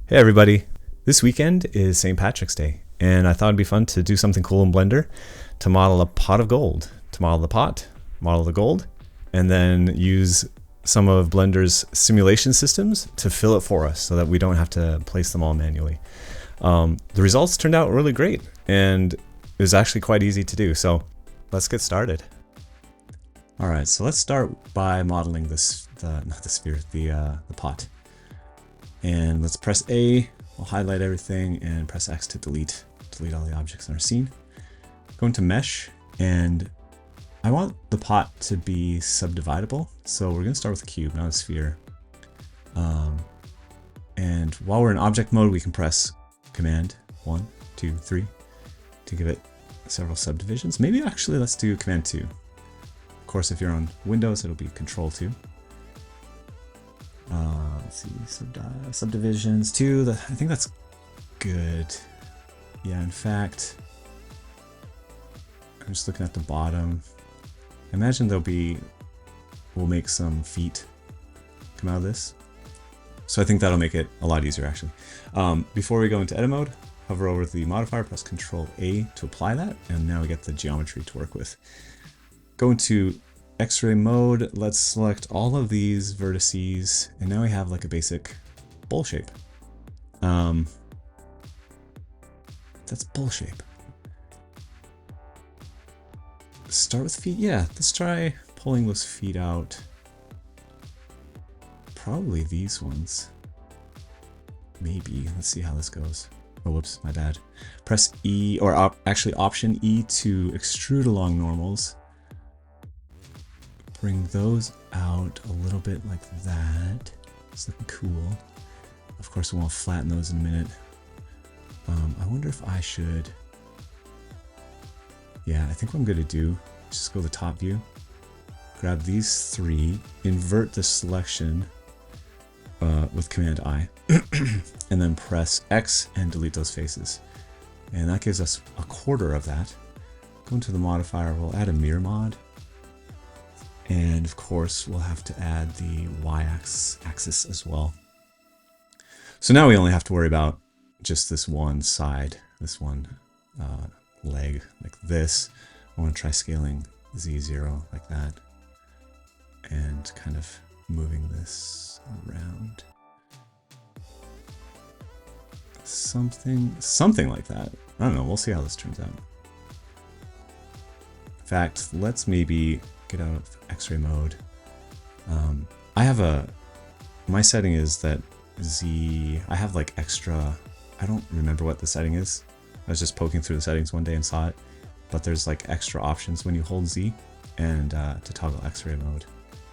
Hey everybody! This weekend is St. Patrick's Day, and I thought it'd be fun to do something cool in Blender to model a pot of gold. To model the pot, model the gold, and then use some of Blender's simulation systems to fill it for us so that we don't have to place them all manually. The results turned out really great, and it was actually quite easy to do, so let's get started. Alright, so let's start by modeling the pot. And let's press A, we'll highlight everything, and press X to delete all the objects in our scene. Go into Mesh, and I want the pot to be subdividable, so we're going to start with a cube, not a sphere. And while we're in object mode, we can press Command 1, 2, 3 to give it several subdivisions. Maybe actually let's do Command 2. Of course, if you're on Windows, it'll be Control 2. Let's see, subdivisions 2, I think that's good. Yeah, in fact, I'm just looking at the bottom. I imagine we'll make some feet come out of this. So I think that'll make it a lot easier actually. Before we go into edit mode, hover over the modifier, press Control A to apply that, and now we get the geometry to work with. Go into X-ray mode, let's select all of these vertices, and now we have like a basic bowl shape. That's bowl shape. Start with feet, yeah, let's try pulling those feet out. Probably these ones. Maybe, let's see how this goes. Oh, whoops, my bad. Press E, or actually Option E to extrude along normals. Bring those out a little bit like that. It's looking cool. Of course, we want to flatten those in a minute. I wonder if I should... Yeah, I think what I'm going to do is just go to the top view, grab these three, invert the selection with Command I, and then press X and delete those faces. And that gives us a quarter of that. Go into the modifier, we'll add a mirror mod. And of course, we'll have to add the y-axis as well. So now we only have to worry about just this one side, this one leg, like this. I want to try scaling Z0 like that. And kind of moving this around. Something like that. I don't know, we'll see how this turns out. In fact, let's maybe get out of X-ray mode. My setting is that I have like extra, I don't remember what the setting is. I was just poking through the settings one day and saw it, but there's like extra options when you hold Z and to toggle X-ray mode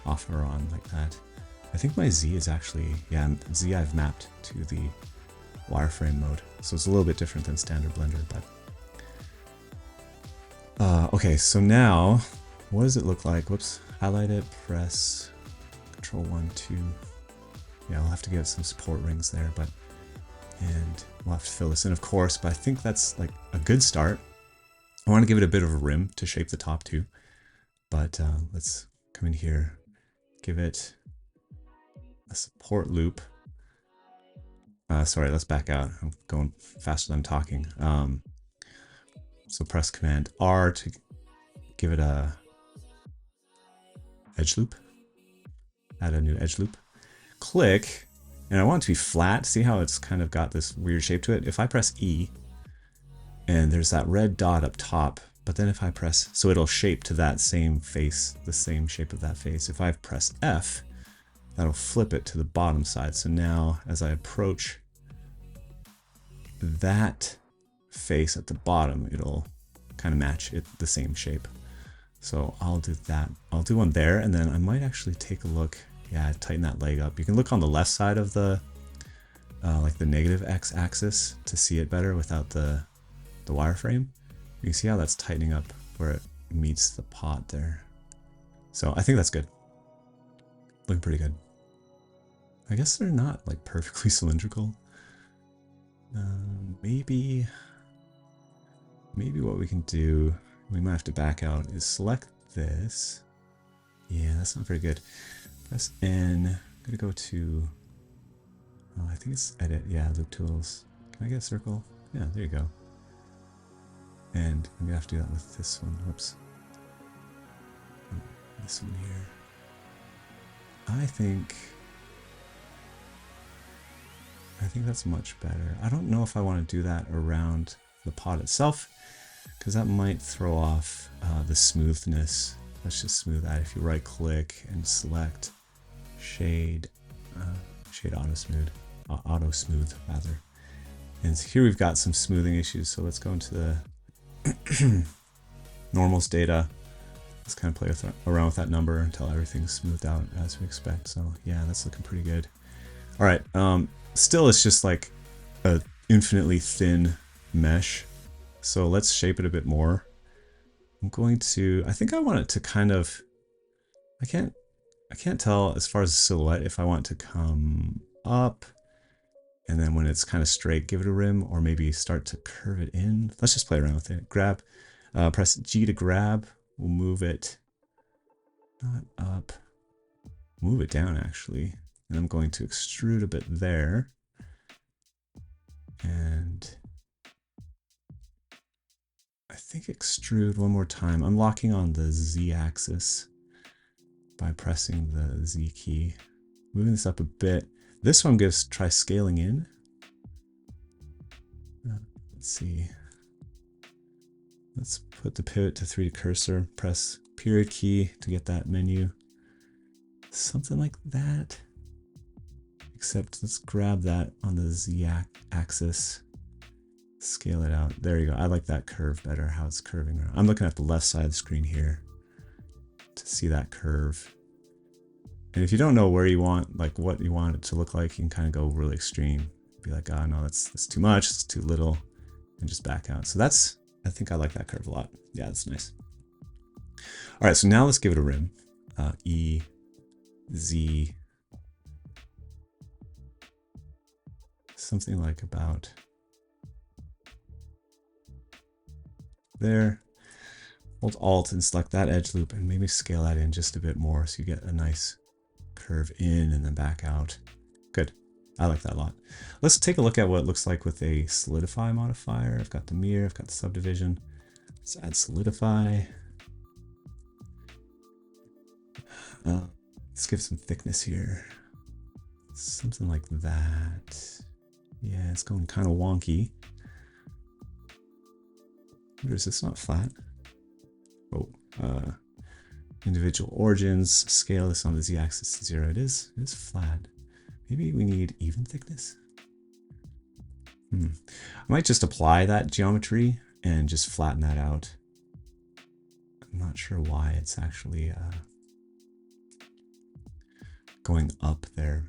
off or on like that. I think my Z is actually, yeah, Z I've mapped to the wireframe mode, so it's a little bit different than standard Blender, but okay, so now what does it look like? Whoops, highlight it, press Control 1, 2. Yeah, we'll have to give some support rings there, and we'll have to fill this in, of course, but I think that's like a good start. I want to give it a bit of a rim to shape the top too, but let's come in here, give it a support loop. Sorry, let's back out. I'm going faster than I'm talking. So press Command R to give it a edge loop. Add a new edge loop. Click, and I want it to be flat. See how it's kind of got this weird shape to it? If I press E, and there's that red dot up top, but then if I press, so it'll shape to that same face, the same shape of that face. If I press F, that'll flip it to the bottom side. So now, as I approach that face at the bottom, it'll kind of match it, the same shape. So I'll do that. I'll do one there, and then I might actually take a look. Yeah, tighten that leg up. You can look on the left side of the like the negative x-axis to see it better without the wireframe. You can see how that's tightening up where it meets the pot there. So I think that's good. Looking pretty good. I guess they're not like perfectly cylindrical. Maybe what we can do, we might have to back out, is select this. Yeah, that's not very good. Press N. I'm gonna go to Oh, I think it's edit. Yeah, loop tools. Can I get a circle? Yeah, there you go. And I'm gonna have to do that with this one. Whoops. This one here. I think that's much better. I don't know if I want to do that around the pod itself, because that might throw off the smoothness. Let's just smooth that. If you right click and select shade auto smooth rather. And here we've got some smoothing issues. So let's go into the normals data. Let's kind of play around with that number until everything's smoothed out as we expect. So yeah, that's looking pretty good. All right. Still, it's just like a infinitely thin mesh. So let's shape it a bit more. I'm going to, I think I want it to kind of, I can't tell as far as the silhouette if I want it to come up and then when it's kind of straight, give it a rim, or maybe start to curve it in. Let's just play around with it. Grab, press G to grab. We'll move it, not up, move it down actually. And I'm going to extrude a bit there. And I think extrude one more time. I'm locking on the Z axis by pressing the Z key. Moving this up a bit. This one I'm going to try scaling in. Let's see. Let's put the pivot to 3D cursor. Press period key to get that menu. Something like that. Except let's grab that on the Z axis. Scale it out. There you go. I like that curve better, how it's curving around. I'm looking at the left side of the screen here to see that curve. And if you don't know where you want, like what you want it to look like, you can kind of go really extreme. Be like, oh no, that's too much, it's too little, and just back out. So that's, I think I like that curve a lot. Yeah, that's nice. All right, so now let's give it a rim. E, Z, something like about there. Hold Alt and select that edge loop and maybe scale that in just a bit more so you get a nice curve in and then back out. Good. I like that a lot. Let's take a look at what it looks like with a solidify modifier. I've got the mirror, I've got the subdivision. Let's add solidify. Let's give some thickness here. Something like that. Yeah, it's going kind of wonky. Where is this not flat? Oh, individual origins, scale this on the Z-axis to 0. It is flat. Maybe we need even thickness. I might just apply that geometry and just flatten that out. I'm not sure why it's actually going up there.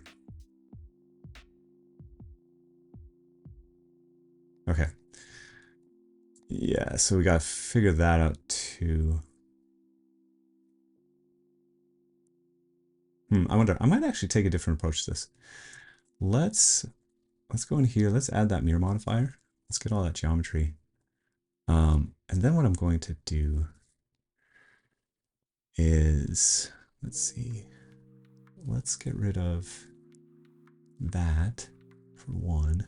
Okay. Yeah, so we gotta figure that out too. I wonder, I might actually take a different approach to this. Let's go in here, let's add that mirror modifier. Let's get all that geometry. And then what I'm going to do is, let's see, let's get rid of that for one.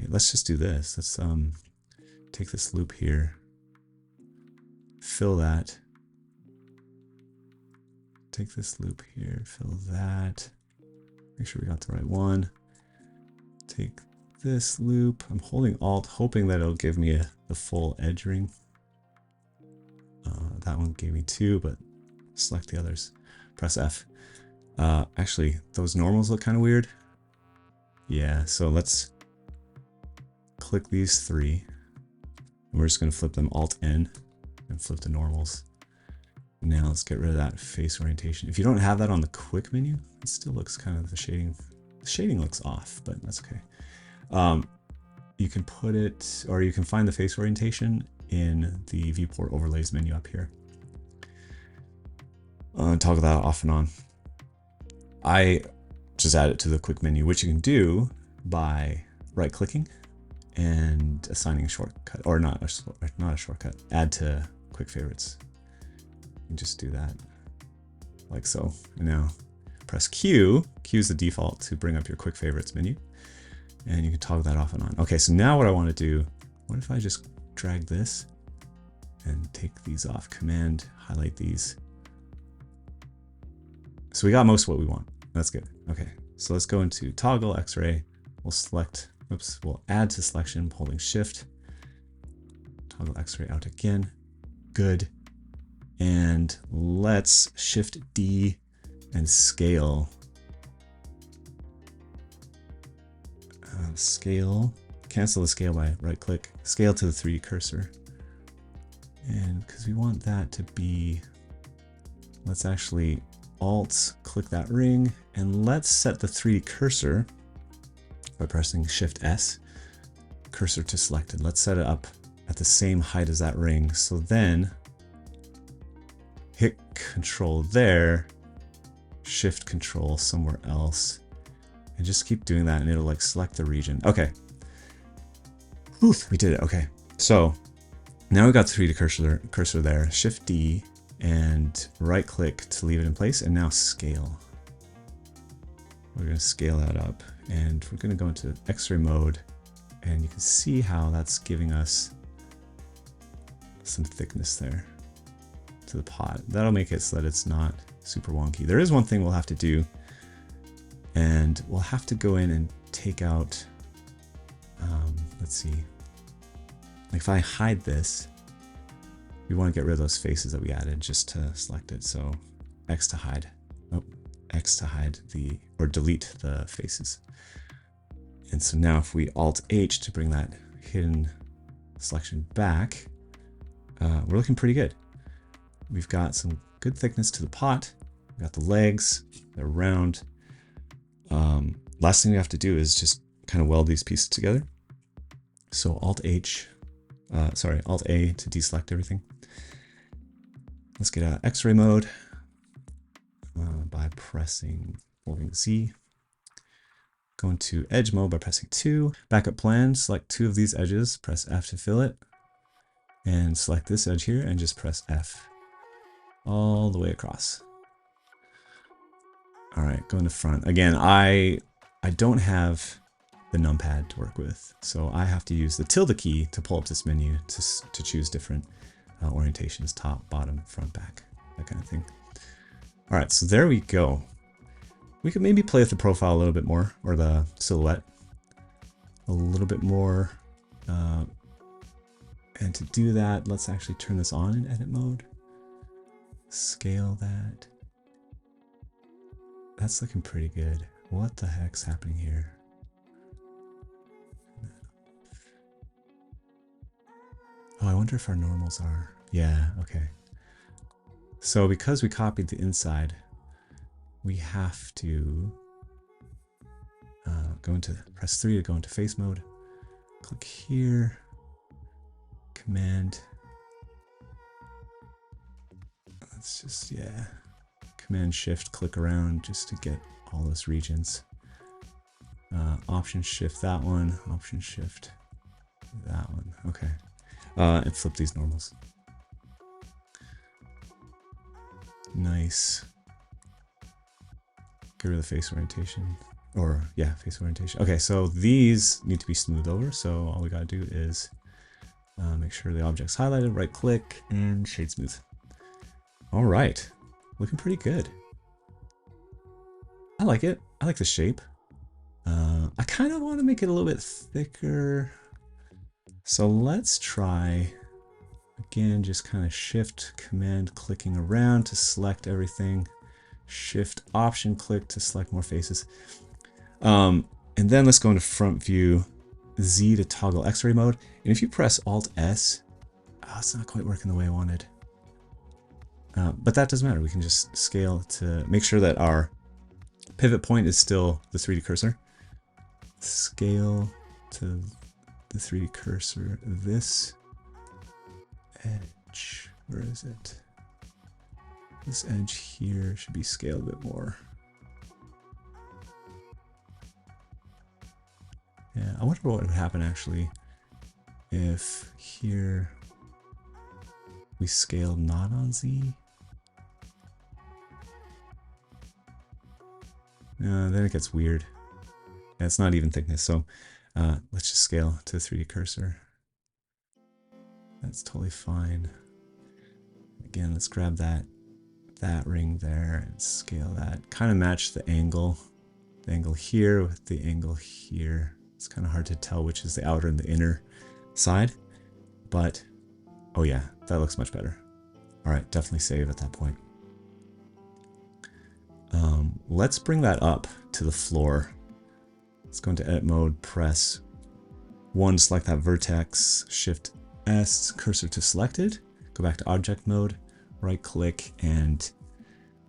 Let's just do this. Let's take this loop here, fill that. Take this loop here, fill that. Make sure we got the right one. Take this loop. I'm holding Alt, hoping that it'll give me the full edge ring. That one gave me 2, but select the others. Press F. Actually, those normals look kind of weird. Yeah, so let's click these 3. And we're just going to flip them Alt-N and flip the normals. Now let's get rid of that face orientation. If you don't have that on the quick menu, it still looks kind of, the shading looks off, but that's okay. You can put it, or you can find the face orientation in the viewport overlays menu up here. Toggle that off and on. I just add it to the quick menu, which you can do by right clicking and assigning a shortcut, or not a shortcut, add to quick favorites. You just do that like so. And now press Q. Q is the default to bring up your quick favorites menu. And you can toggle that off and on. Okay, so now what I want to do, what if I just drag this and take these off? Command, highlight these. So we got most of what we want. That's good. Okay, so let's go into toggle X-ray. We'll select, oops, we'll add to selection, holding shift. Toggle X-ray out again. Good. And let's shift D and scale. Scale, cancel the scale by right click, scale to the 3D cursor. And because we want that to be, let's actually Alt click that ring and let's set the 3D cursor by pressing Shift S, cursor to selected. Let's set it up at the same height as that ring. So then hit Control there, Shift Control somewhere else. And just keep doing that and it'll like select the region. Okay. Oof, we did it. Okay. So now we got the 3D cursor there. Shift D and right click to leave it in place. And now scale. We're going to scale that up and we're going to go into X-ray mode. And you can see how that's giving us some thickness there to the pot. That'll make it so that it's not super wonky. There is one thing we'll have to do. And we'll have to go in and take out, let's see, like if I hide this, we want to get rid of those faces that we added just to select it. So X to hide, oh, X to hide the, or delete the faces. And so now if we Alt H to bring that hidden selection back, we're looking pretty good. We've got some good thickness to the pot. We've got the legs, they're round. Last thing we have to do is just kind of weld these pieces together. So Alt A to deselect everything. Let's get out of X-ray mode by holding Z. Go into edge mode by pressing 2. Backup plan, select 2 of these edges, press F to fill it. And select this edge here and just press F all the way across. All right, go in the front. Again, I don't have the numpad to work with, so I have to use the tilde key to pull up this menu to choose different orientations, top, bottom, front, back, that kind of thing. All right, so there we go. We could maybe play with the profile a little bit more, or the silhouette a little bit more. And to do that, let's actually turn this on in edit mode. Scale that. That's looking pretty good. What the heck's happening here? Oh, I wonder if our normals are... Yeah, okay. So because we copied the inside, we have to press 3 to go into face mode. Click here, Command. Let's just, yeah. Command Shift, click around just to get all those regions. Option Shift that one, Option Shift that one. Okay. And flip these normals. Nice. Get rid of the face orientation. Or, yeah, face orientation. Okay, so these need to be smoothed over. So all we gotta do is make sure the object's highlighted, right click, and shade smooth. All right. Looking pretty good. I like it. I like the shape. I kind of want to make it a little bit thicker. So let's try, again, just kind of Shift, Command, clicking around to select everything. Shift, Option, click to select more faces. And then let's go into front view, Z to toggle X-ray mode. And if you press Alt S, oh, it's not quite working the way I wanted. But that doesn't matter. We can just scale to make sure that our pivot point is still the 3D cursor. Scale to the 3D cursor. This edge, where is it? This edge here should be scaled a bit more. Yeah, I wonder what would happen actually if here we scaled not on Z. Then it gets weird. Yeah, it's not even thickness, so let's just scale to the 3D cursor. That's totally fine. Again, let's grab that ring there and scale that. Kind of match the angle here with the angle here. It's kind of hard to tell which is the outer and the inner side, but oh yeah, that looks much better. All right, definitely save at that point. Let's bring that up to the floor. Let's go into edit mode, press 1, select that vertex, shift S, cursor to selected, go back to object mode, right click and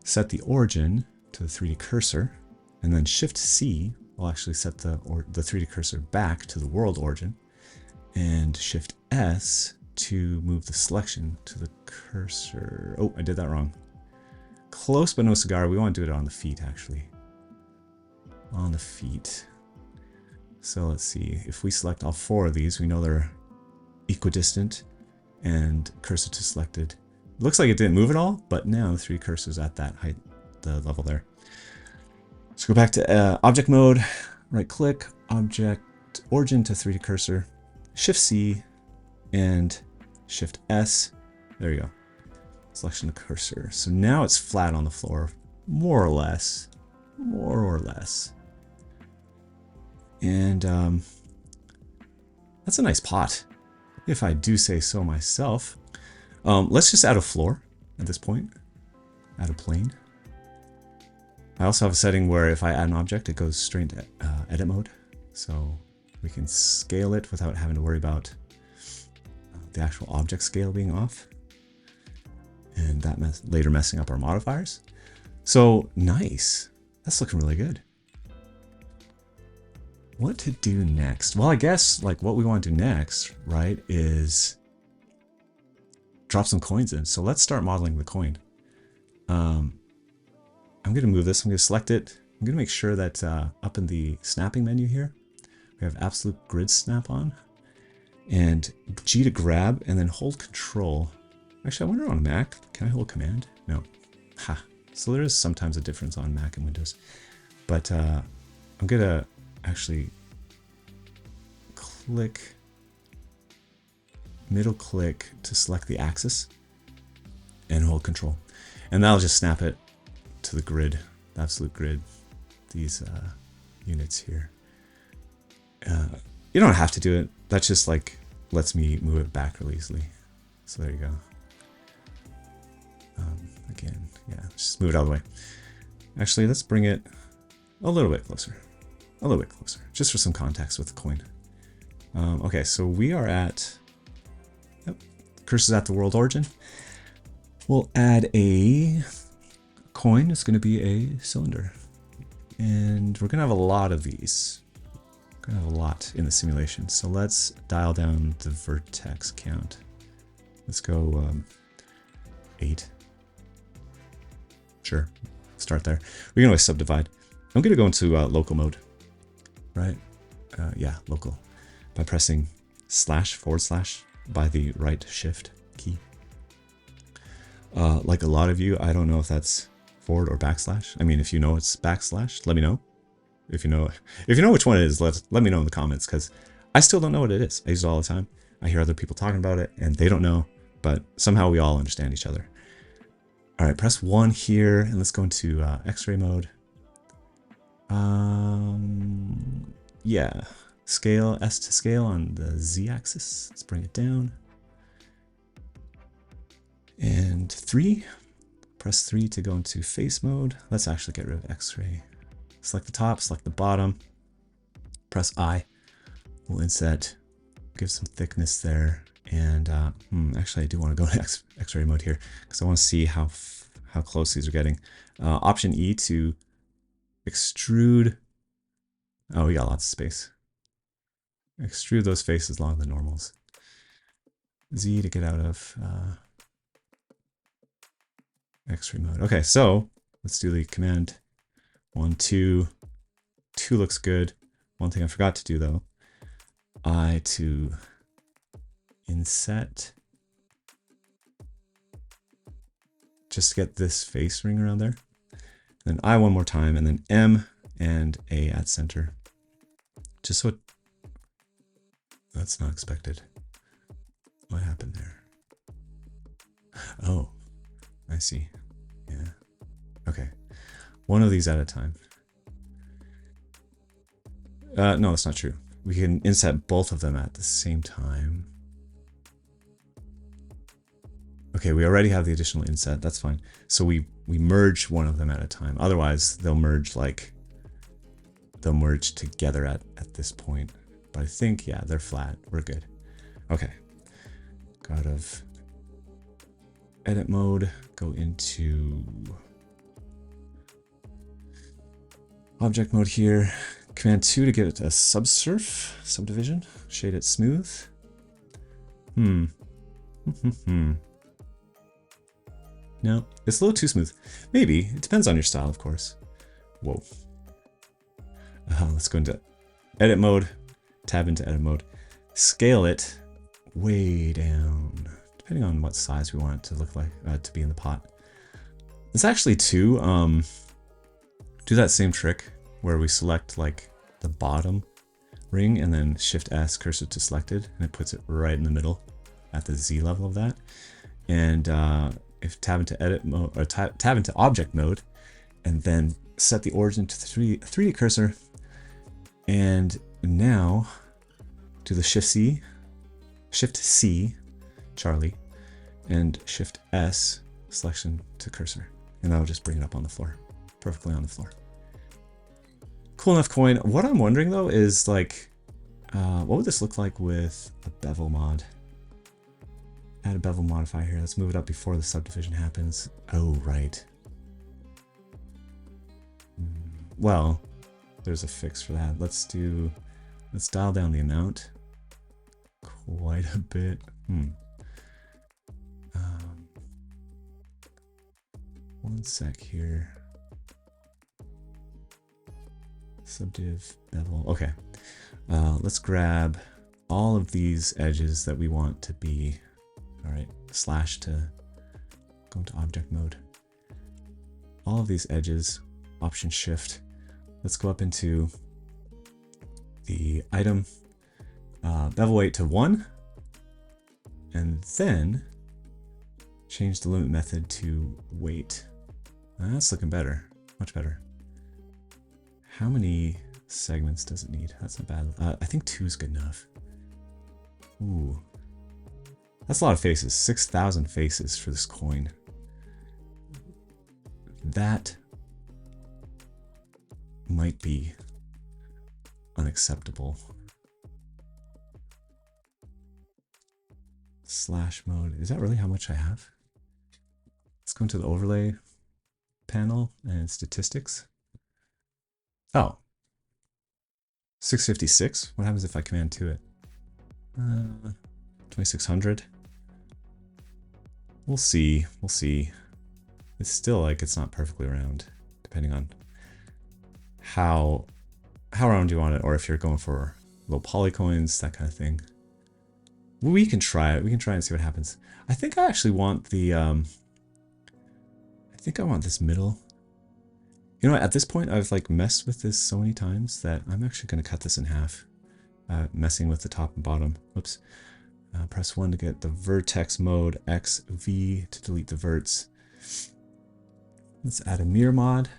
set the origin to the 3D cursor, and then shift C will actually set the 3D cursor back to the world origin, and shift S to move the selection to the cursor. Oh, I did that wrong. Close but no cigar. We want to do it on the feet, actually. On the feet. So let's see. If we select all 4 of these, we know they're equidistant and cursor to selected. It looks like it didn't move at all, but now the 3 cursors at that height, the level there. Let's go back to object mode, right click, object origin to 3D cursor, shift C and shift S. There you go. Selection of cursor. So now it's flat on the floor, more or less. And that's a nice pot, if I do say so myself. Let's just add a floor at this point. Add a plane. I also have a setting where if I add an object, it goes straight to edit mode. So we can scale it without having to worry about the actual object scale being off. And that later messing up our modifiers. So nice. That's looking really good. What to do next? Well, I guess like what we want to do next, right, is drop some coins in. So let's start modeling the coin. I'm going to move this. I'm going to select it. I'm going to make sure that up in the snapping menu here, we have absolute grid snap on. And G to grab, and then hold Control. Actually, I wonder on Mac, can I hold Command? No. Ha. So there is sometimes a difference on Mac and Windows. But I'm going to actually click, middle click to select the axis and hold Control. And that'll just snap it to the grid, the absolute grid, these units here. You don't have to do it. That's just like lets me move it back really easily. So there you go. Again, yeah, just move it out of the way. Actually, let's bring it a little bit closer. A little bit closer, just for some context with the coin. Okay, so we are at, yep, cursor's at the world origin. We'll add a coin. It's going to be a cylinder. And we're going to have a lot of these. We're going to have a lot in the simulation. So let's dial down the vertex count. Let's go 8. Sure, start there. We can always subdivide. I'm going to go into local mode, right? Yeah, local. By pressing // by the right shift key. Like a lot of you, I don't know if that's forward or backslash. I mean, if you know it's backslash, let me know. If you know which one it is, let me know in the comments, because I still don't know what it is. I use it all the time. I hear other people talking about it and they don't know, but somehow we all understand each other. All right, press 1 here and let's go into X-ray mode. Yeah, scale, S to scale on the Z axis. Let's bring it down. And 3, press 3 to go into face mode. Let's actually get rid of X-ray. Select the top, select the bottom, press I. We'll inset, give some thickness there. And actually I do want to go to X-ray mode here because I want to see how close these are getting. Option E to extrude. Oh, we got lots of space. Extrude those faces along the normals. Z to get out of X-ray mode. Okay, so let's do the command 1, 2. 2 looks good. One thing I forgot to do though, I to inset, just to get this face ring around there. Then I one more time, and then M and A at center. Just so it... That's not expected. What happened there? Oh, I see. Yeah. Okay. One of these at a time. No, that's not true. We can inset both of them at the same time. Okay, we already have the additional inset. That's fine. So we merge one of them at a time. Otherwise, they'll merge together at this point. But I think, yeah, they're flat. We're good. Okay. Go out of edit mode. Go into object mode here. Command 2 to get a subdivision. Shade it smooth. No, it's a little too smooth. Maybe. It depends on your style, of course. Whoa. Let's go into edit mode. Tab into edit mode. Scale it way down, depending on what size we want it to look like, to be in the pot. It's actually two. Do that same trick where we select like the bottom ring and then Shift S, cursor to selected, and it puts it right in the middle at the Z level of that. And if tab into edit mode or tab into object mode, and then set the origin to the 3D cursor, and now do the Shift C, Charlie, and Shift S selection to cursor, and that'll just bring it up on the floor, perfectly on the floor. Cool enough coin. What I'm wondering though is like, what would this look like with a bevel mod? Add a bevel modifier here. Let's move it up before the subdivision happens. Oh, right. Well, there's a fix for that. Let's dial down the amount quite a bit. One sec here. Subdiv bevel. Okay. Let's grab all of these edges that we want to be. All right. Slash to go into object mode. All of these edges. Option Shift. Let's go up into the item bevel weight to 1, and then change the limit method to weight. That's looking better, much better. How many segments does it need? That's not bad. I think 2 is good enough. Ooh, that's a lot of faces. 6,000 faces for this coin. That might be unacceptable. Slash mode. Is that really how much I have? Let's go into the overlay panel and statistics. Oh. 656. What happens if I command to it? 2600. We'll see. We'll see. It's still like it's not perfectly round, depending on how round you want it, or if you're going for low poly coins, that kind of thing. We can try it. We can try and see what happens. I think I actually want the I think I want this middle. You know what, at this point I've like messed with this so many times that I'm actually going to cut this in half, messing with the top and bottom. Whoops. Press 1 to get the vertex mode, X, V to delete the verts. Let's add a mirror mod,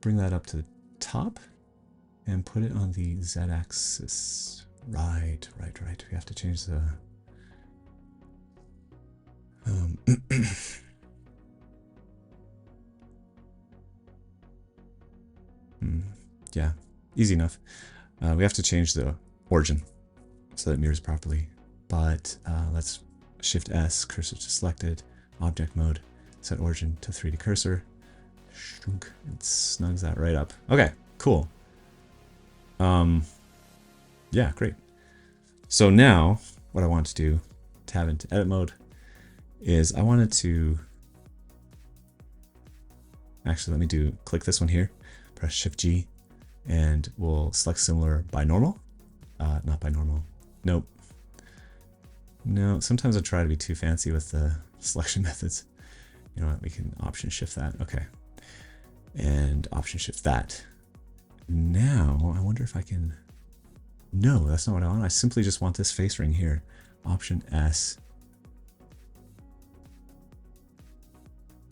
bring that up to the top, and put it on the Z-axis. Right. We have to change the... yeah, easy enough. We have to change the origin so that it mirrors properly. But let's Shift S, cursor to selected, object mode, set origin to 3D cursor. Shunk, it snugs that right up. Okay, cool. Yeah, great. So now what I want to do, tab into edit mode, is I wanted to actually click this one here, press Shift G, and we'll select similar by normal. Not by normal. Nope. No, sometimes I try to be too fancy with the selection methods. You know what, we can option shift that. Okay. And option shift that. Now, I wonder if I can... No, that's not what I want. I simply just want this face ring here. Option S.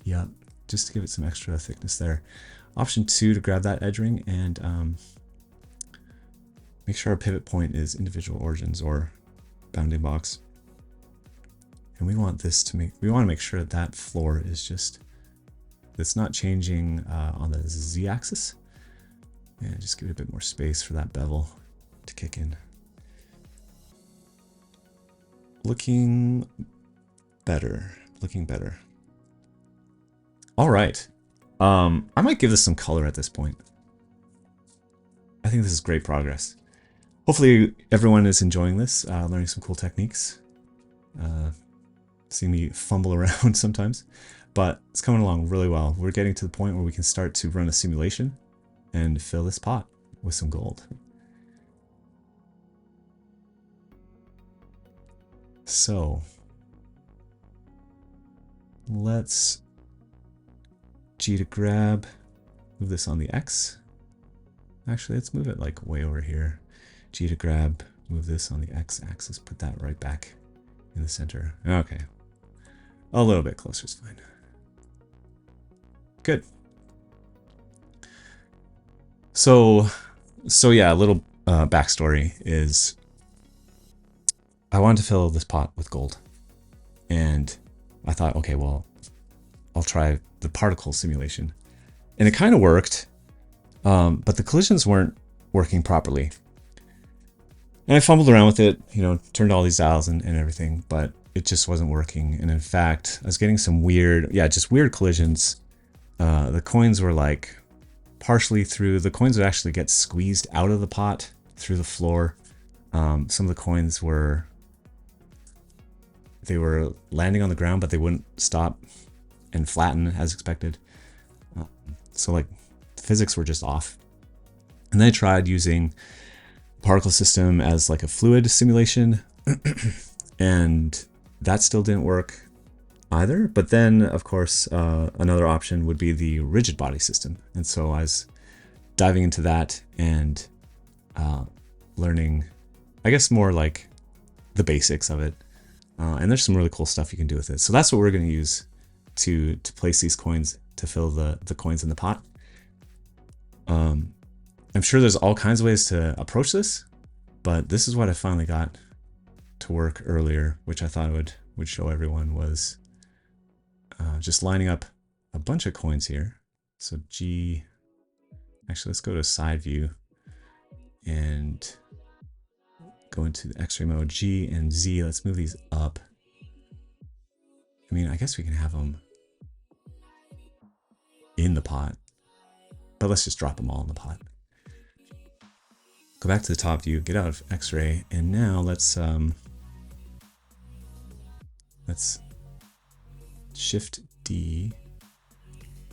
Yep, just to give it some extra thickness there. Option 2 to grab that edge ring and make sure our pivot point is individual origins or bounding box. And we want this to we want to make sure that that floor is just, it's not changing on the z-axis. And just give it a bit more space for that bevel to kick in. Looking better, looking better. All right, I might give this some color at this point. I think this is great progress. Hopefully everyone is enjoying this, learning some cool techniques. See me fumble around sometimes, but it's coming along really well. We're getting to the point where we can start to run a simulation and fill this pot with some gold. So let's G to grab, move this on the X. Actually, let's move it like way over here. G to grab, move this on the X axis, put that right back in the center. Okay. A little bit closer is fine. Good. So yeah, a little backstory is I wanted to fill this pot with gold. And I thought, okay, well, I'll try the particle simulation. And it kind of worked, but the collisions weren't working properly. And I fumbled around with it, you know, turned all these dials and everything, but it just wasn't working. And in fact, I was getting some weird, just weird collisions. The coins were like partially through, the coins would actually get squeezed out of the pot through the floor. Some of the coins were, they were landing on the ground, but they wouldn't stop and flatten as expected. So like the physics were just off. And then I tried using particle system as like a fluid simulation and that still didn't work either. But then of course another option would be the rigid body system. And so I was diving into that and learning, I guess, more like the basics of it. And there's some really cool stuff you can do with it. So that's what we're going to use to place these coins, to fill the coins in the pot. I'm sure there's all kinds of ways to approach this, but this is what I finally got to work earlier, which I thought would show everyone, was just lining up a bunch of coins here. So G, actually let's go to side view and go into the X-ray mode. G and Z, let's move these up. I mean, I guess we can have them in the pot, but let's just drop them all in the pot. Go back to the top view, get out of X-ray, and now let's Shift D,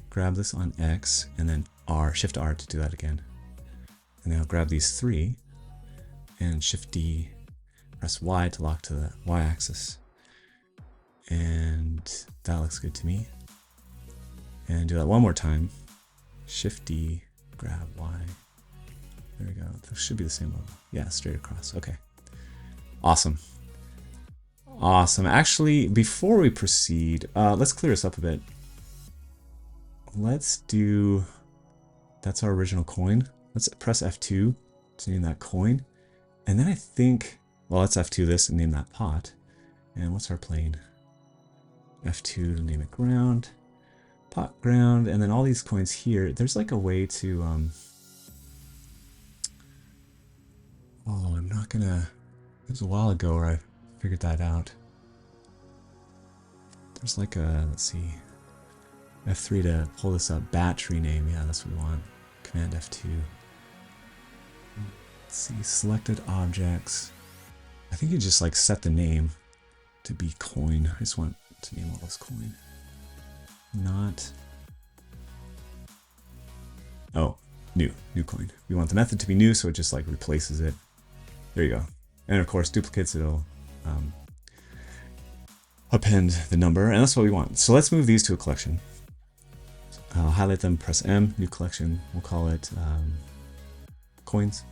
grab this on X, and then R, Shift R to do that again. And now grab these three, and Shift D, press Y to lock to the Y axis. And that looks good to me. And do that one more time. Shift D, grab Y. There we go. This should be the same level. Yeah, straight across. Okay. Awesome. Awesome. Actually, before we proceed, let's clear this up a bit. Let's do, that's our original coin. Let's press F2 to name that coin. And then I think, well, let's F2 this and name that pot. And what's our plane? F2 to name it ground. Pot ground. And then all these coins here, there's like a way to, oh, I'm not gonna, it was a while ago where I figured that out. There's like a, let's see, F3 to pull this up, battery name, yeah, that's what we want. Command F2. Let's see, selected objects. I think you just like set the name to be coin. I just want to name all those coin. Not, oh, new coin. We want the method to be new, so it just like replaces it. There you go. And of course, duplicates, it'll append the number, and that's what we want. So let's move these to a collection. I'll highlight them, press M, new collection. We'll call it coins.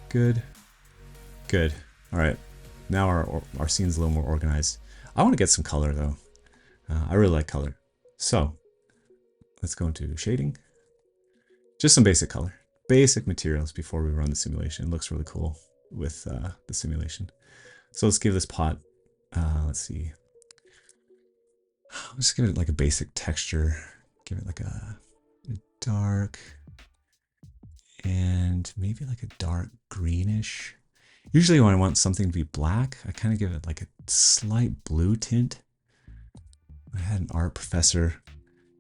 Good. Good. All right. Now our scene's a little more organized. I want to get some color though. I really like color. So let's go into shading. Just some basic color. Basic materials before we run the simulation. It looks really cool with the simulation. So let's give this pot, let's see. I'll just give it like a basic texture. Give it like a dark and maybe like a dark greenish. Usually when I want something to be black, I kind of give it like a slight blue tint. I had an art professor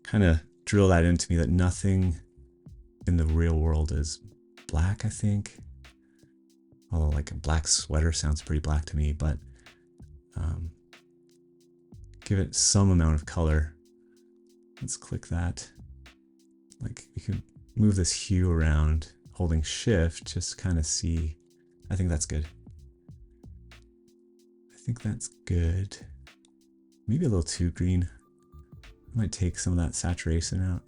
kind of drill that into me that nothing in the real world is black, I think. Although like a black sweater sounds pretty black to me, but give it some amount of color. Let's click that. Like you can move this hue around holding shift, just kind of see. I think that's good. I think that's good. Maybe a little too green. I might take some of that saturation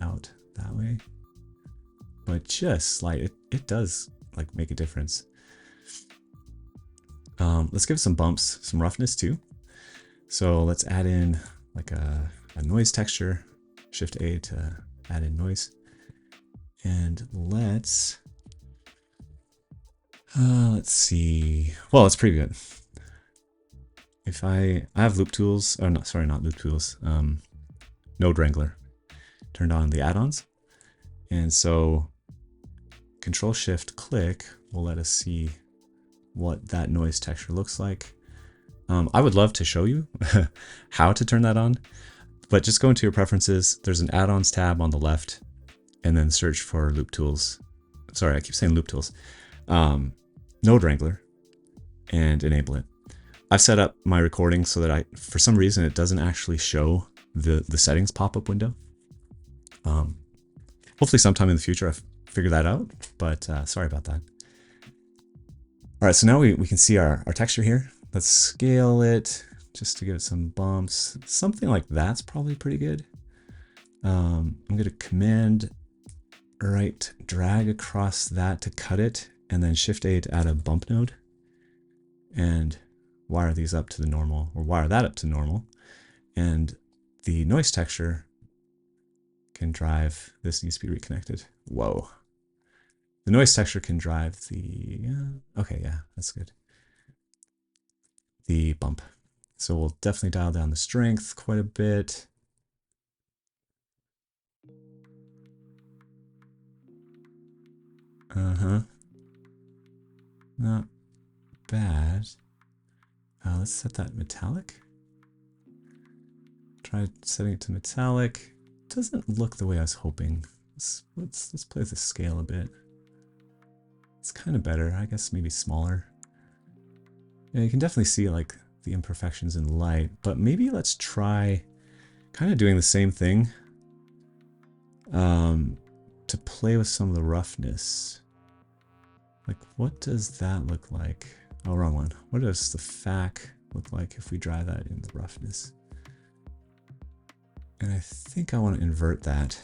out that way. But just slight, it does like make a difference. Let's give it some bumps, some roughness too. So let's add in like a noise texture, Shift A to add in noise. And let's see. Well, it's pretty good. If I have loop tools, or not, sorry, not loop tools, Node Wrangler turned on the add-ons. And so Control Shift click will let us see what that noise texture looks like. I would love to show you how to turn that on, but just go into your preferences. There's an add-ons tab on the left and then search for loop tools. Sorry, I keep saying loop tools. Node Wrangler and enable it. I've set up my recording so that for some reason, it doesn't actually show the settings pop-up window. Hopefully sometime in the future I figure that out, but sorry about that. All right, so now we can see our texture here. Let's scale it just to give it some bumps. Something like that's probably pretty good. I'm going to Command right, drag across that to cut it, and then Shift A to add a bump node, and wire these up to the normal, or wire that up to normal. And the noise texture can drive, this needs to be reconnected. Whoa. The noise texture can drive the, okay, yeah, that's good. The bump. So we'll definitely dial down the strength quite a bit. Not bad. Let's set that metallic. Try setting it to metallic. Doesn't look the way I was hoping. Let's play with the scale a bit. It's kind of better. I guess maybe smaller. Yeah, you can definitely see like the imperfections in light, but maybe let's try kind of doing the same thing to play with some of the roughness. Like, what does that look like? Oh, wrong one. What does the FAC look like if we drive that in the roughness? And I think I want to invert that.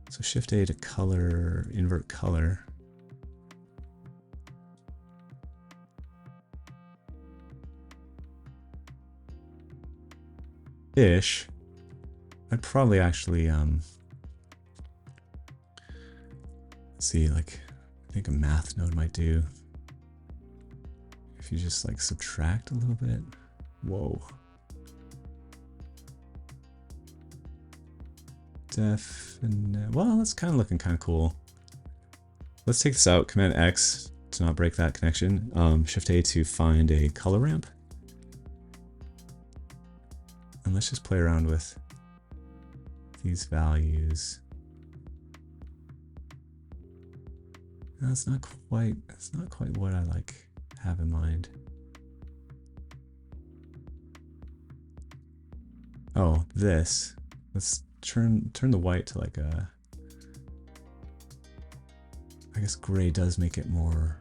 So Shift A to color, invert color. Ish. I'd probably actually, let's see, like, I think a math node might do. If you just like subtract a little bit. Whoa. Well, that's kind of looking kind of cool. Let's take this out, Command X to not break that connection. Shift A to find a color ramp. And let's just play around with these values. That's not quite what I like have in mind. Oh, this. Let's turn the white to like a, I guess gray does make it more.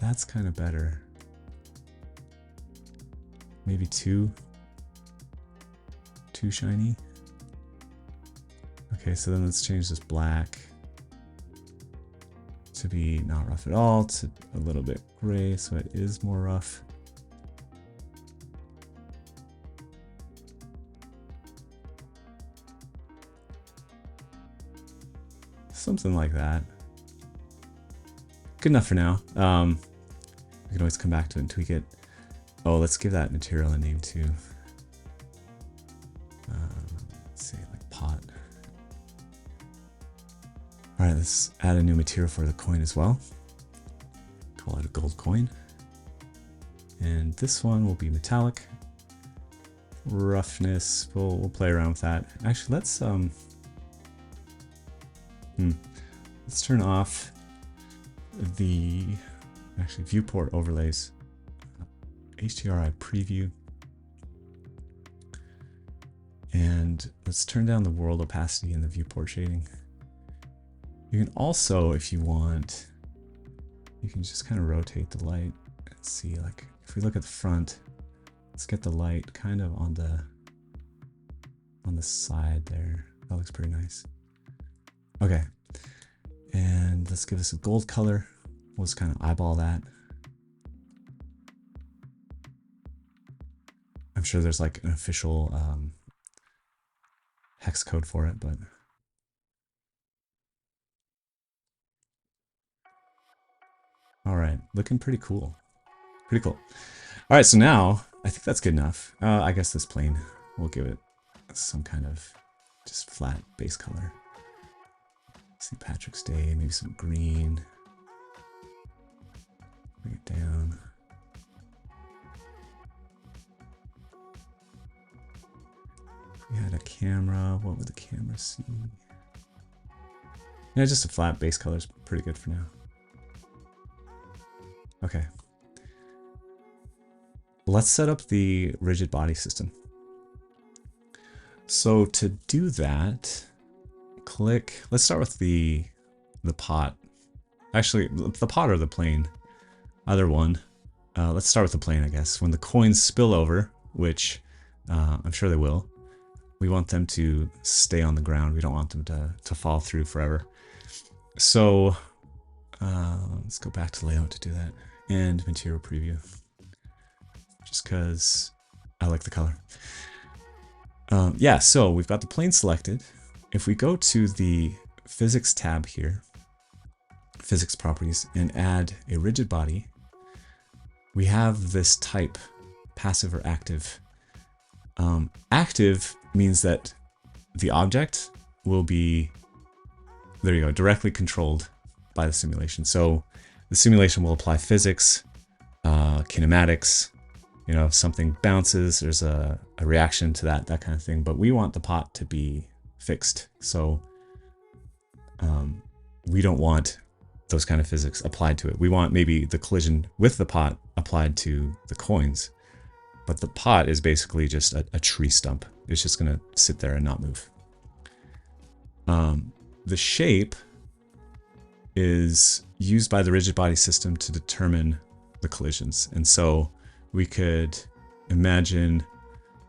That's kind of better. Maybe 2. too shiny. Okay, so then let's change this black to be not rough at all, to a little bit gray, so it is more rough. Something like that. Good enough for now. We can always come back to it and tweak it. Oh, let's give that material a name too. Let's say like pot. All right, let's add a new material for the coin as well. Call it a gold coin. And this one will be metallic. Roughness, we'll play around with that. Actually, let's turn off the viewport overlays. HDRI preview. And let's turn down the world opacity and the viewport shading. You can also, if you want, you can just kind of rotate the light and see, like, if we look at the front, let's get the light kind of on the side there. That looks pretty nice. Okay. And let's give this a gold color. We'll just kind of eyeball that. I'm sure there's like an official hex code for it, but all right, looking pretty cool. Pretty cool. All right, so now I think that's good ugh. I guess this plane, we'll give it some kind of just flat base color. St. Patrick's Day, maybe some green. Bring it down. If we had a camera, what would the camera see? Yeah, just a flat base color is pretty good for now. Okay. Let's set up the rigid body system. So to do that, let's start with the pot. Actually, the pot or the plane, either one. Let's start with the plane, I guess. When the coins spill over, which I'm sure they will, we want them to stay on the ground. We don't want them to fall through forever. So let's go back to layout to do that. And material preview. Just because I like the color. Yeah, so we've got the plane selected. If we go to the physics tab here, physics properties, and add a rigid body, we have this type, passive or active. Active means that the object will be, there you go, directly controlled by the simulation. So the simulation will apply physics, kinematics, you know, if something bounces, there's a reaction to that kind of thing. But we want the pot to be fixed. So we don't want those kind of physics applied to it. We want maybe the collision with the pot applied to the coins. But the pot is basically just a tree stump. It's just going to sit there and not move. The shape is used by the rigid body system to determine the collisions. And so we could imagine,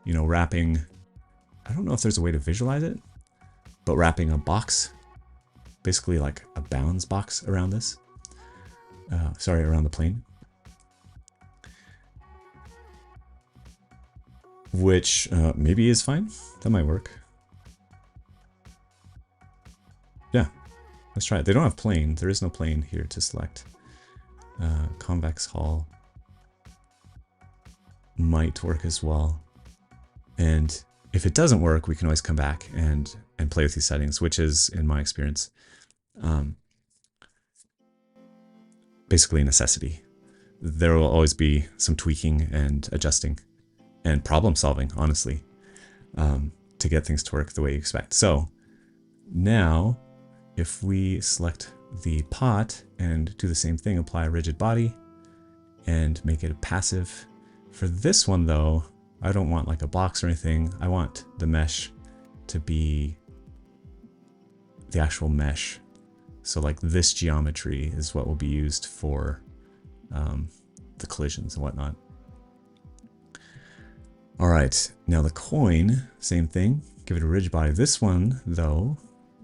you know, wrapping, I don't know if there's a way to visualize it, but wrapping a box, basically like a bounds box around this, around the plane. Which maybe is fine. That might work. Yeah, let's try it. They don't have plane. There is no plane here to select. Convex hull might work as well. And if it doesn't work, we can always come back and play with these settings, which is, in my experience, basically a necessity. There will always be some tweaking and adjusting and problem solving, honestly, to get things to work the way you expect. So now, if we select the pot and do the same thing, apply a rigid body and make it a passive. For this one though, I don't want like a box or anything. I want the mesh to be the actual mesh. So like this geometry is what will be used for the collisions and whatnot. All right, now the coin, same thing. Give it a rigid body. This one, though,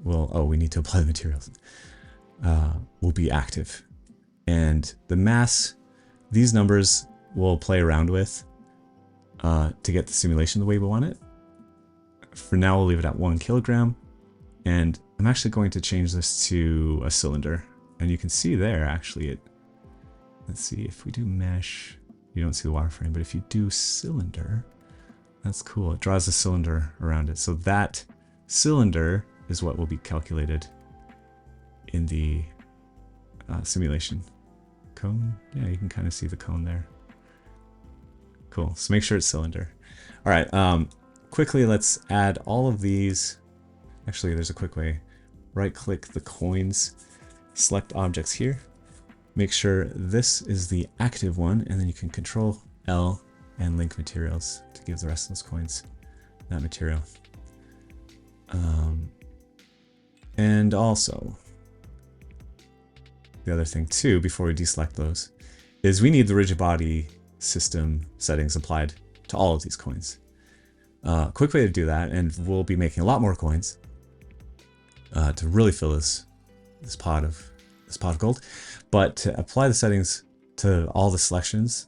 will, oh, we need to apply the materials, will be active. And the mass, these numbers we'll play around with to get the simulation the way we want it. For now, we'll leave it at 1 kilogram. And I'm actually going to change this to a cylinder. And you can see there, actually, it, let's see, if we do mesh, you don't see the wireframe, but if you do cylinder, that's cool. It draws a cylinder around it. So that cylinder is what will be calculated in the simulation. Cone? Yeah, you can kind of see the cone there. Cool. So make sure it's cylinder. All right. Quickly, let's add all of these. Actually, there's a quick way. Right-click the coins, select objects here. Make sure this is the active one, and then you can Control L and link materials to give the rest of those coins that material. And also, the other thing too, before we deselect those, is we need the rigid body system settings applied to all of these coins. Quick way to do that, and we'll be making a lot more coins to really fill this pot of gold. But to apply the settings to all the selections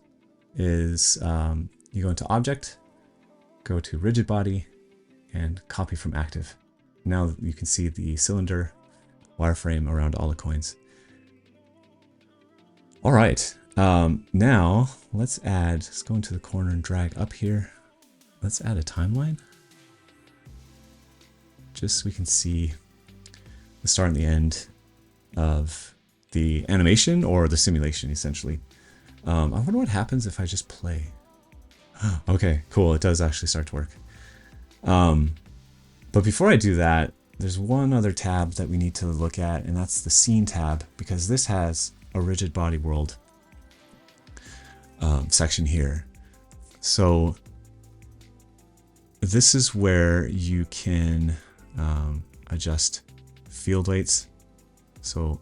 is you go into Object, go to Rigid Body, and Copy from Active. Now you can see the cylinder wireframe around all the coins. All right, now let's go into the corner and drag up here. Let's add a timeline, just so we can see the start and the end of the animation or the simulation, essentially. I wonder what happens if I just play. Okay, cool, it does actually start to work. But before I do that, there's one other tab that we need to look at, and that's the Scene tab, because this has a rigid body world section here. So this is where you can adjust field weights. So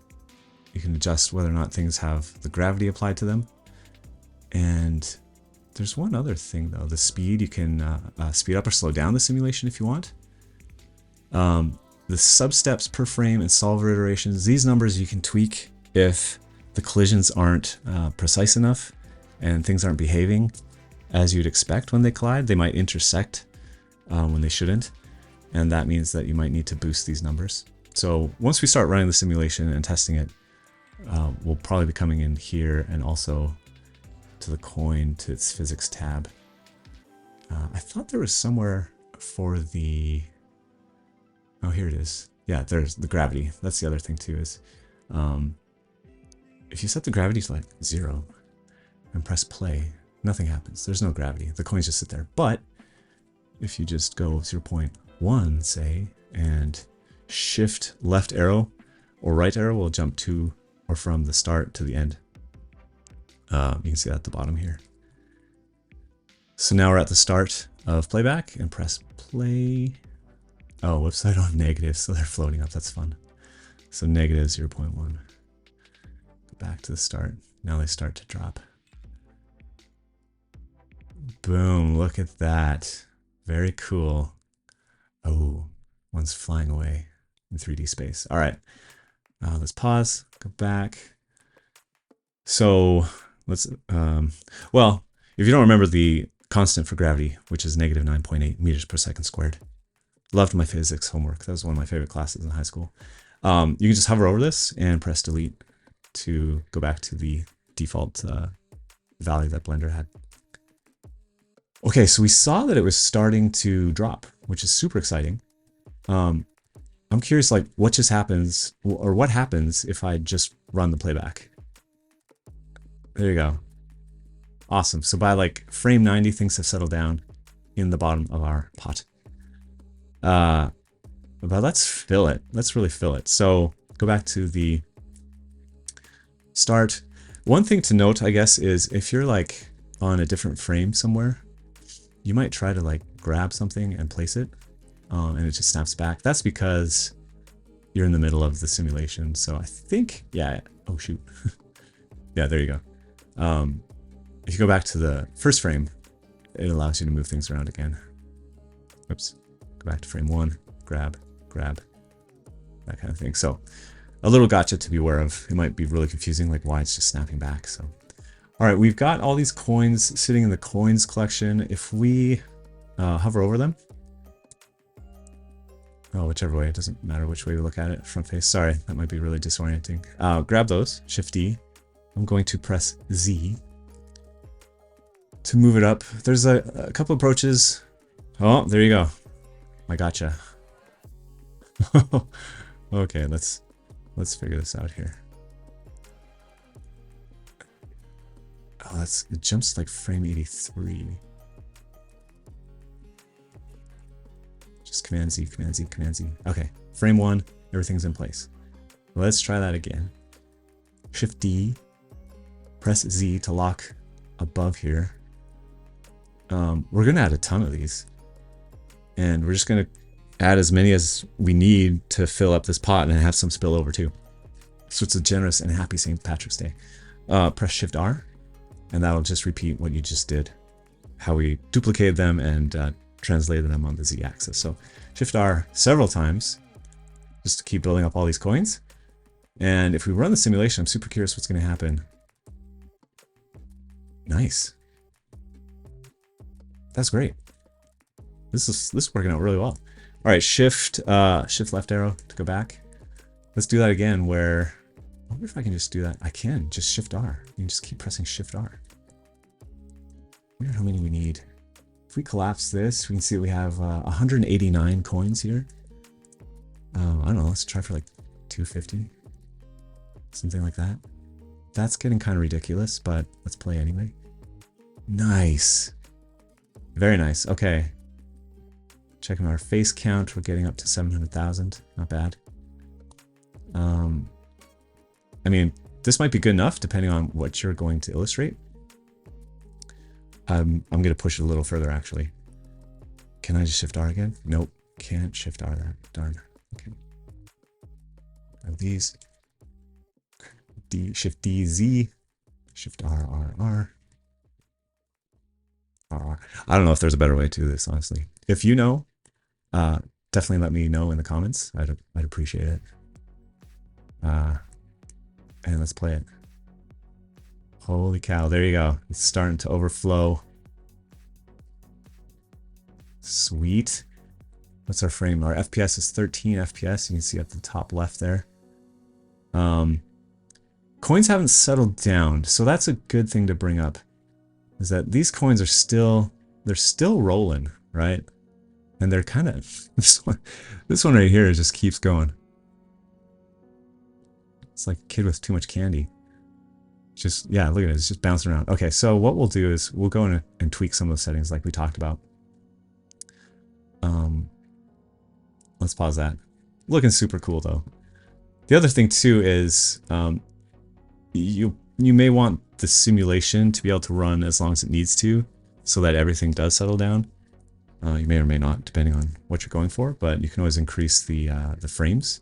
you can adjust whether or not things have the gravity applied to them. And there's one other thing though, the speed. You can speed up or slow down the simulation if you want. The sub-steps per frame and solver iterations, these numbers you can tweak if the collisions aren't precise enough and things aren't behaving as you'd expect when they collide. They might intersect when they shouldn't, and that means that you might need to boost these numbers. So once we start running the simulation and testing it, we'll probably be coming in here and also to the coin, to its physics tab. I thought there was somewhere for the... Oh, here it is. Yeah, there's the gravity. That's the other thing too, is if you set the gravity to like 0 and press play, nothing happens. There's no gravity. The coins just sit there. But if you just go 0.1, say, and shift left arrow or right arrow will jump to or from the start to the end. You can see that at the bottom here. So now we're at the start of playback and press play. Oh, whoops, I don't have negatives, so they're floating up. That's fun. So negative 0.1. Go back to the start. Now they start to drop. Boom, look at that. Very cool. Oh, one's flying away in 3D space. All right, let's pause, go back. So let's, well, if you don't remember the constant for gravity, which is negative 9.8 meters per second squared. Loved my physics homework. That was one of my favorite classes in high school. You can just hover over this and press delete to go back to the default value that Blender had. Okay, so we saw that it was starting to drop, which is super exciting. I'm curious, like, what just happens, or what happens if I just run the playback? There you go. Awesome. So by like frame 90, things have settled down in the bottom of our pot. But let's fill it. Let's really fill it. So go back to the start. One thing to note, I guess, is if you're like on a different frame somewhere, you might try to like grab something and place it, and it just snaps back. That's because you're in the middle of the simulation. So I think, yeah. Oh shoot. Yeah, there you go. If you go back to the first frame, it allows you to move things around again. Oops. Go back to frame 1, grab, grab, that kind of thing. So a little gotcha to be aware of. It might be really confusing, like why it's just snapping back. So, all right, we've got all these coins sitting in the coins collection. If we hover over them, oh, whichever way, it doesn't matter which way we look at it, front face. Sorry, that might be really disorienting. Grab those, Shift D. I'm going to press Z to move it up. There's a couple approaches. Oh, there you go. I gotcha. Okay, let's figure this out here. Oh, it jumps like frame 83. Just Command Z, Command Z, Command Z. Okay, frame 1, everything's in place. Let's try that again. Shift D, press Z to lock above here. We're gonna add a ton of these, and we're just gonna add as many as we need to fill up this pot and have some spill over too. So it's a generous and happy St. Patrick's Day. Press Shift R, and that'll just repeat what you just did, how we duplicated them and translated them on the Z axis. So Shift R several times, just to keep building up all these coins. And if we run the simulation, I'm super curious what's going to happen. Nice. That's great. This is working out really well. All right, shift left arrow to go back. Let's do that again. Where I wonder if I can just do that. I can just Shift R. You can just keep pressing Shift R. I wonder how many we need. If we collapse this, we can see that we have 189 coins here. I don't know. Let's try for like 250, something like that. That's getting kind of ridiculous, but let's play anyway. Nice. Very nice. Okay. Checking our face count, we're getting up to 700,000. Not bad. I mean, this might be good enough depending on what you're going to illustrate. I'm going to push it a little further actually. Can I just Shift R again? Nope. Can't Shift R that. Darn. Okay. Have these. Shift D, Z. Shift R, R, R. R. I don't know if there's a better way to do this, honestly. If you know, definitely let me know in the comments. I'd appreciate it. And let's play it. Holy cow, there you go. It's starting to overflow. Sweet. What's our frame? Our FPS is 13 FPS. You can see at the top left there. Coins haven't settled down, so that's a good thing to bring up. Is that these coins are still rolling, right? And they're kind of this one right here just keeps going. It's like a kid with too much candy. Just, yeah, look at it, it's just bouncing around. Okay, so what we'll do is we'll go in and tweak some of the settings like we talked about. Let's pause that. Looking super cool though. The other thing too is you may want the simulation to be able to run as long as it needs to, so that everything does settle down. You may or may not, depending on what you're going for, but you can always increase the frames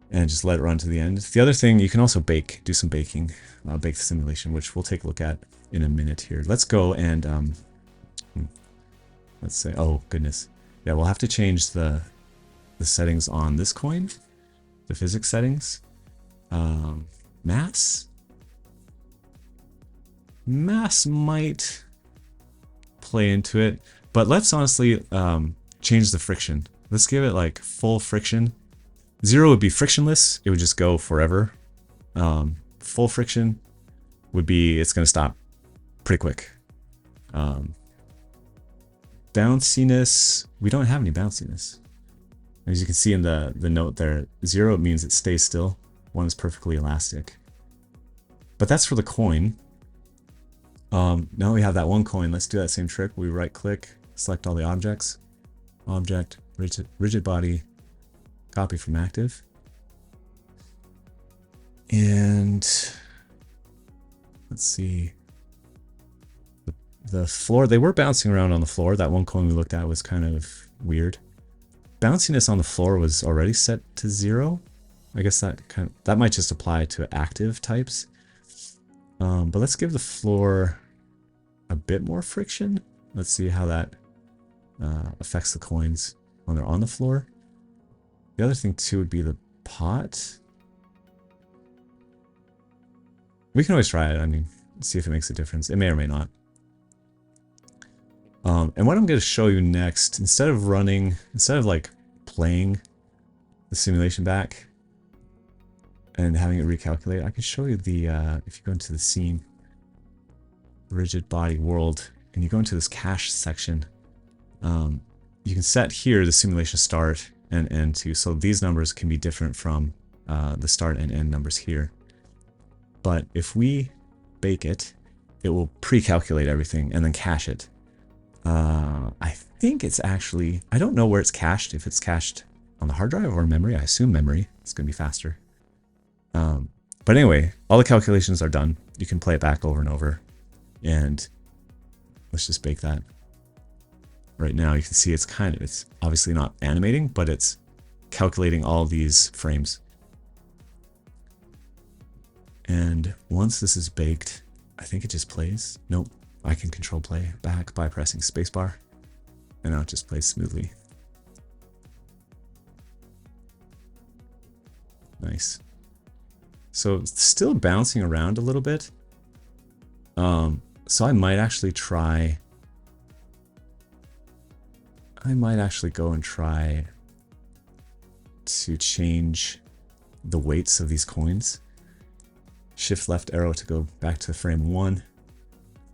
and just let it run to the end. The other thing, you can also do some baking, bake the simulation, which we'll take a look at in a minute here. Let's go and let's say, oh goodness, yeah, we'll have to change the settings on this coin, the physics settings. Mass might play into it, but let's honestly change the friction. Let's give it like full friction. 0 would be frictionless, it would just go forever. Full friction would be, it's going to stop pretty quick. Bounciness, we don't have any bounciness. As you can see in the note there, 0 means it stays still, 1 is perfectly elastic. But that's for the coin. Now we have that one coin, let's do that same trick. We right click, select all the objects, object, rigid body, copy from active. And let's see, the floor, they were bouncing around on the floor. That one coin we looked at was kind of weird. Bounciness on the floor was already set to 0. I guess that might just apply to active types. But let's give the floor a bit more friction. Let's see how that affects the coins when they're on the floor. The other thing too would be the pot. We can always try it. I mean, see if it makes a difference. It may or may not. And what I'm going to show you next, instead of like playing the simulation back and having it recalculate, I can show you the, if you go into the scene, rigid body world, and you go into this cache section, you can set here the simulation start and end to, so these numbers can be different from the start and end numbers here. But if we bake it, it will pre-calculate everything and then cache it. I think it's actually, I don't know where it's cached, if it's cached on the hard drive or memory. I assume memory. It's going to be faster. But anyway, all the calculations are done. You can play it back over and over. And let's just bake that. Right now you can see it's obviously not animating, but it's calculating all these frames. And once this is baked, I think it just plays. Nope. I can control play back by pressing spacebar, and now it just plays smoothly. Nice. So it's still bouncing around a little bit. So I might actually go and try to change the weights of these coins. Shift left arrow to go back to frame 1.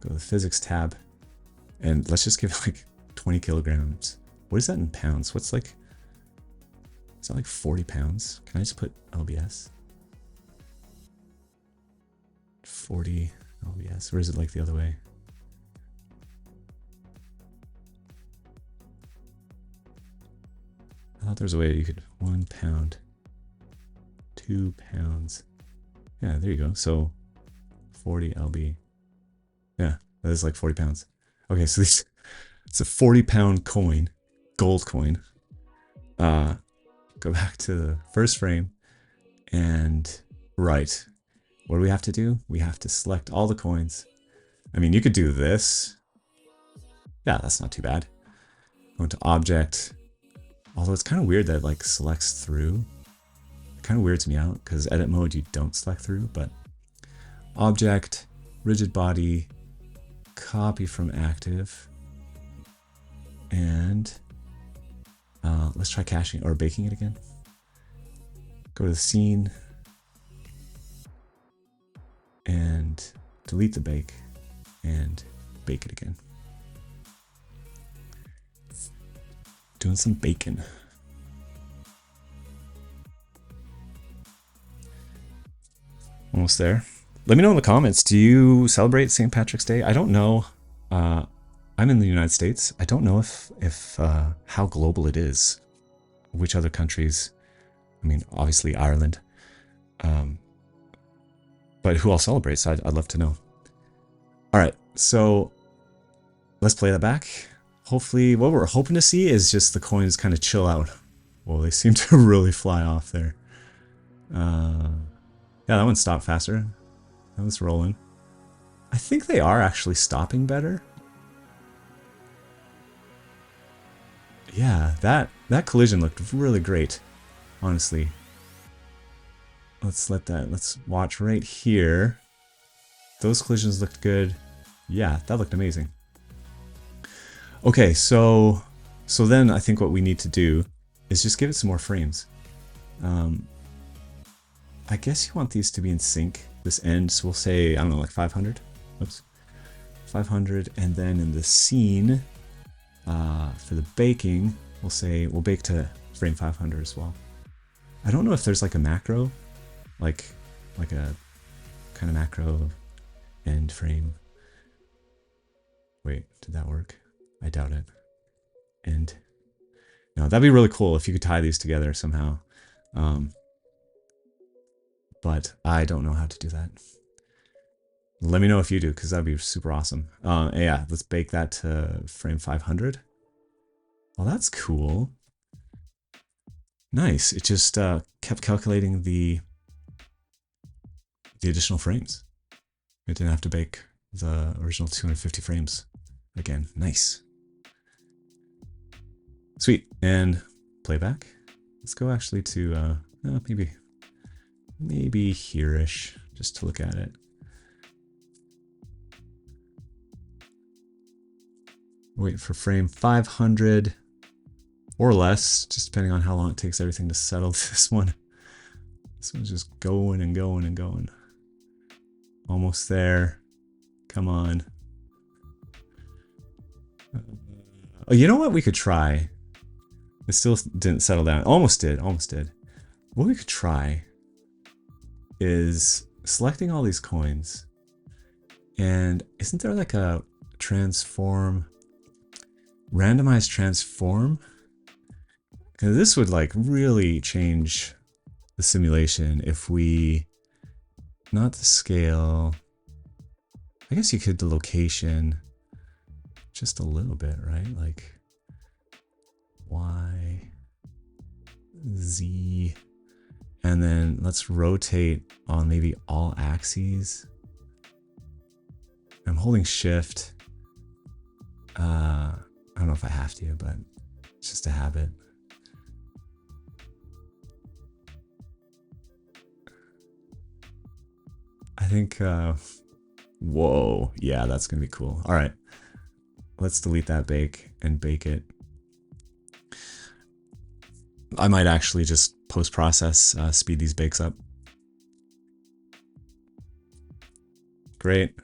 Go to the physics tab, and let's just give it like 20 kilograms. What is that in pounds? Is that like 40 pounds? Can I just put LBS? 40 LBS, or is it like the other way? I thought there was a way you could 1 pound, 2 pounds. Yeah, there you go. So 40 LB. Yeah, that is like 40 pounds. Okay, so it's a 40-pound coin, gold coin. Go back to the first frame, and right. What do we have to do? We have to select all the coins. I mean, you could do this. Yeah, that's not too bad. Go into object. Although it's kind of weird that it like selects through. It kind of weirds me out because edit mode you don't select through, but object, rigid body, copy from active, and let's try caching or baking it again. Go to the scene and delete the bake and bake it again. Doing some bacon. Almost there. Let me know in the comments, do you celebrate St. Patrick's Day? I don't know. I'm in the United States. I don't know if how global it is. Which other countries? I mean, obviously Ireland. But who all celebrates? I'd love to know. All right, so let's play that back. Hopefully, what we're hoping to see is just the coins kind of chill out. Well, they seem to really fly off there. Yeah, that one stopped faster. That was rolling. I think they are actually stopping better. Yeah, that collision looked really great, honestly. Let's watch right here. Those collisions looked good. Yeah, that looked amazing. Okay, so then I think what we need to do is just give it some more frames. I guess you want these to be in sync. This end, so we'll say, I don't know, like 500. Oops. 500, and then in the scene, for the baking, we'll bake to frame 500 as well. I don't know if there's like a macro, like a kind of macro end frame. Wait, did that work? I doubt it. End. No, that'd be really cool if you could tie these together somehow. But I don't know how to do that. Let me know if you do, because that'd be super awesome. Yeah, let's bake that to frame 500. Well, that's cool. Nice. It just kept calculating the additional frames. It didn't have to bake the original 250 frames. Again, nice. Sweet, and playback. Let's go actually to maybe here-ish, just to look at it. Wait for frame 500 or less, just depending on how long it takes everything to settle. This one's just going and going and going. Almost there. Come on. Oh, you know what we could try? It still didn't settle down. Almost did. Almost did. What we could try is selecting all these coins. And isn't there like a transform, randomized transform? Because this would like really change the simulation if we, not the scale, I guess you could the location just a little bit, right? Like Y, Z, and then let's rotate on maybe all axes. I'm holding shift. I don't know if I have to, but it's just a habit. I think, whoa, yeah, that's gonna be cool. All right, let's delete that bake and bake it. I might actually just post-process, speed these bakes up. Great.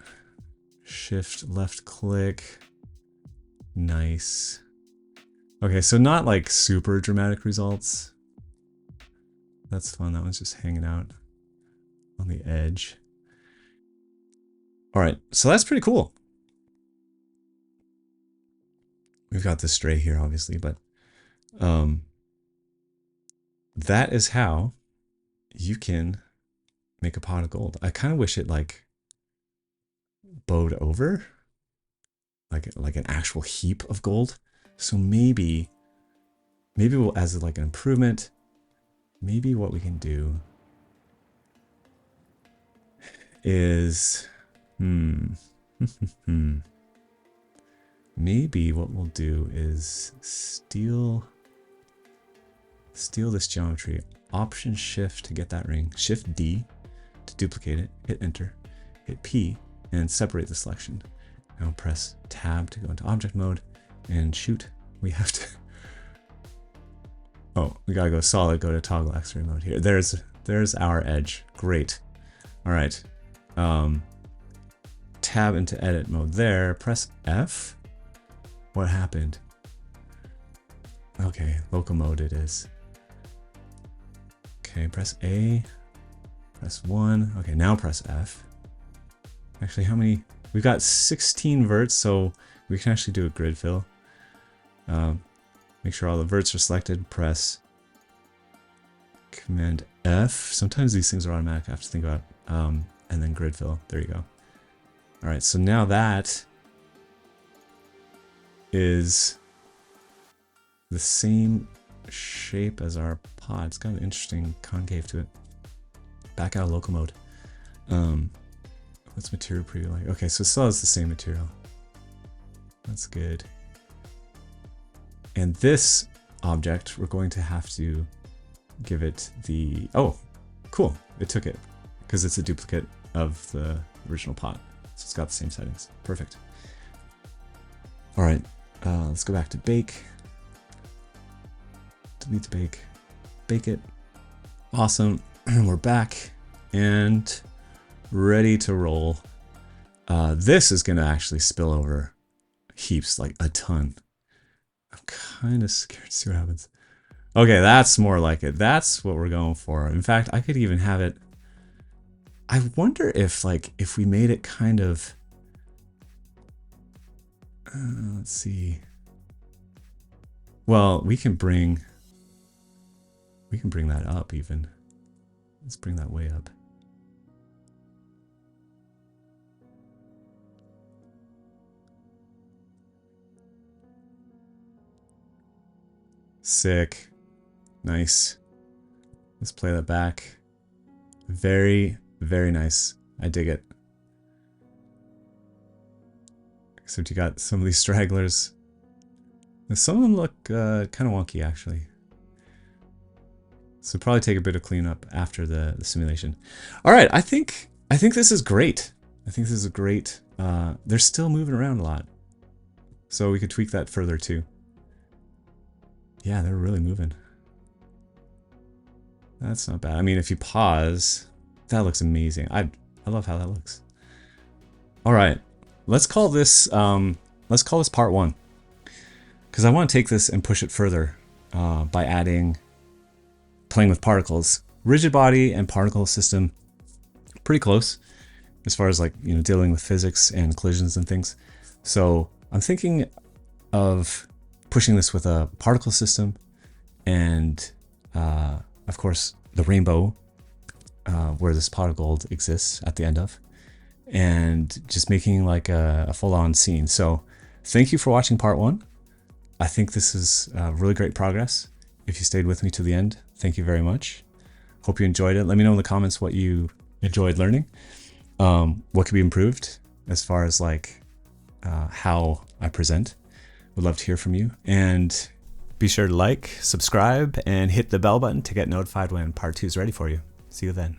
Shift left click. Nice. Okay, so not like super dramatic results. That's fun. That one's just hanging out on the edge. All right, so that's pretty cool. We've got this stray here, obviously, but that is how you can make a pot of gold. I kind of wish it like bowed over, like an actual heap of gold. So maybe we'll, as like an improvement, maybe what we can do is, maybe what we'll do is steal this geometry. Option shift to get that ring. Shift D to duplicate it. Hit enter. Hit P and separate the selection. Now press tab to go into object mode and shoot. We have to. Oh, we gotta go solid. Go to toggle X-ray mode here. There's our edge. Great. All right. Tab into edit mode there. Press F. What happened? Okay, local mode it is. Okay, press A. Press 1. Okay, now press F. Actually, how many? We've got 16 verts, so we can actually do a grid fill. Make sure all the verts are selected. Press Command F. Sometimes these things are automatic. I have to think about. And then grid fill. There you go. All right, so now that is the same shape as our pod. It's got an interesting concave to it. Back out of local mode. What's material preview like? Okay, so it still has the same material. That's good. And this object, we're going to have to give it the, oh, cool. It took it because it's a duplicate of the original pot. So it's got the same settings. Perfect. All right, let's go back to bake. Delete the bake. Bake it. Awesome. We're back and ready to roll. This is going to actually spill over heaps, like a ton. I'm kind of scared to see what happens. Okay, that's more like it. That's what we're going for. In fact, I could even have it. I wonder if, like, if we made it kind of. Let's see. Well, we can bring that up even. Let's bring that way up. Sick. Nice. Let's play that back. Very, very nice. I dig it. Except you got some of these stragglers. Some of them look kind of wonky, actually. So probably take a bit of cleanup after the simulation. All right, I think this is great. I think this is a great. They're still moving around a lot, so we could tweak that further too. Yeah, they're really moving. That's not bad. I mean, if you pause, that looks amazing. I love how that looks. All right, let's call this part 1, because I want to take this and push it further by adding playing with particles. Rigid body and particle system, pretty close as far as like, you know, dealing with physics and collisions and things. So I'm thinking of pushing this with a particle system and of course the rainbow where this pot of gold exists at the end of, and just making like a full-on scene. So thank you for watching part 1. I think this is really great progress. If you stayed with me to the end, thank you very much. Hope you enjoyed it. Let me know in the comments what you enjoyed learning. What could be improved as far as like how I present. Would love to hear from you. And be sure to like, subscribe, and hit the bell button to get notified when part 2 is ready for you. See you then.